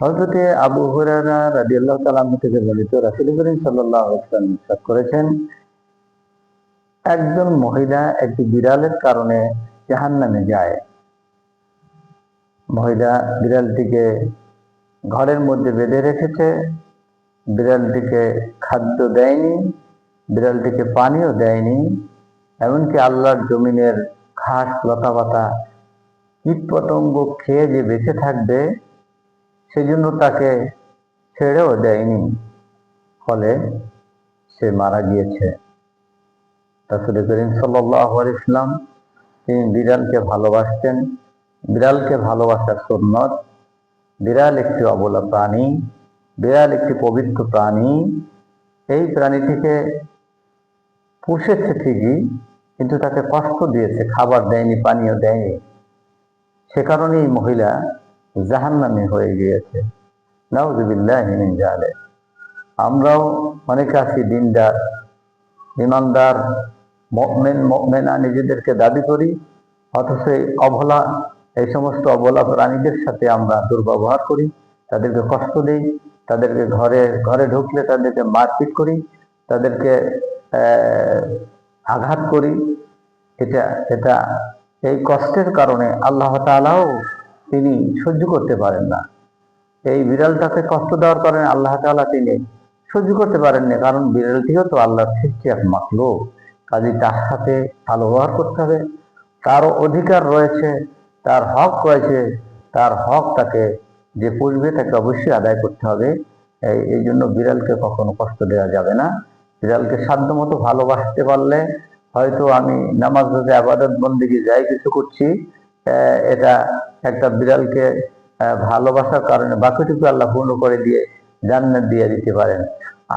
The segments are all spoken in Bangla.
হযরতে আবু হুরায়রা রাদিয়াল্লাহু তাআলা আনহু থেকে বর্ণিত, রাসূল করিম সাল্লাল্লাহু আলাইহি ওয়াসাল্লাম ইরশাদ করেছেন, একজন মহিলা একটি বিড়ালের কারণে জাহান্নামে যায়। মহিলা বিড়ালটিকে ঘরের মধ্যে বেঁধে রেখেছে, বিড়ালটিকে খাদ্য দেয়নি, বিড়ালটিকে পানিও দেয়নি, এমনকি আল্লাহর জমিনের ঘাস লতাপাতা কীটপতঙ্গ খেয়ে যে বেঁচে থাকবে সেজন্য তাকে ছেড়েও দেয়নি, ফলে সে মারা গিয়েছে। রাসূল করিম সাল্লাল্লাহু আলাইহি ওয়াসাল্লাম তিনি বিড়ালকে ভালোবাসতেন। বিড়ালকে ভালোবাসার সুন্নত। বিড়াল একটি অবলা প্রাণী, বিড়াল একটি পবিত্র প্রাণী। এই প্রাণীটিকে পুষেছে ঠিকই, কিন্তু তাকে কষ্ট দিয়েছে, খাবার দেয়নি, পানীয় দেয়নি। সে কারণেই মহিলা জাহান্নামী হয়ে গিয়েছে। নাউযুবিল্লাহি মিন যালিক। আমরাও অনেকে আছি দিনদার, ইমানদার, মুমিন মুমিনা নিজেদেরকে দাবি করি, অথচ এই সমস্ত অবলা প্রাণীদের সাথে আমরা দুর্ব্যবহার করি, তাদেরকে কষ্ট দিই, তাদেরকে ঘরে ঘরে ঢুকলে তাদেরকে মারপিট করি, তাদেরকে আঘাত করি। এটা এটা এই কষ্টের কারণে আল্লাহ তাআলাও তিনি সহ্য করতে পারেন না। এই বিড়ালটাকে কষ্ট দেওয়ার কারণে আল্লাহ তাআলা তিনি সহ্য করতে পারেন না, কারণ বিড়ালটিও তো আল্লাহর সৃষ্টি এক মাখলুক। কাজেই তার সাথে ভালো ব্যবহার করতে হবে, তারও অধিকার রয়েছে, তার হক রয়েছে, তার হক তাকে যে পুষবে তাকে অবশ্যই আদায় করতে হবে। এই জন্য বিড়ালকে কখনো কষ্ট দেওয়া যাবে না। বিড়ালকে সাধ্যমতো ভালোবাসতে পারলে হয়তো আমি নামাজ রোজা ইবাদত বন্দেগী যাই কিছু করছি, এটা একটা বিড়ালকে ভালোবাসার কারণে বাকিটুকু আল্লাহ পূর্ণ করে দিয়ে জান্নাত দিয়ে দিতে পারেন।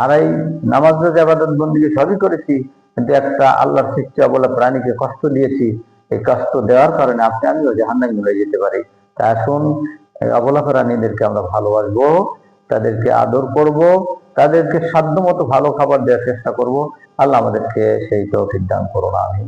আর এই নামাজ রোজা ইবাদত বন্দেগী সবই করেছি, কিন্তু একটা আল্লাহর সৃষ্টি অবলা প্রাণীকে কষ্ট দিয়েছি, এই কষ্ট দেওয়ার কারণে আপনি আমিও জাহান্নামী হয়ে যেতে পারি। তা আসুন অবলা প্রাণীদেরকে আমরা ভালোবাসবো, তাদেরকে আদর করব, তাদেরকে সাধ্যমতো ভালো খাবার দেওয়ার চেষ্টা করব। আল্লাহ আমাদেরকে সেই তৌফিক দান করুন। আমিন।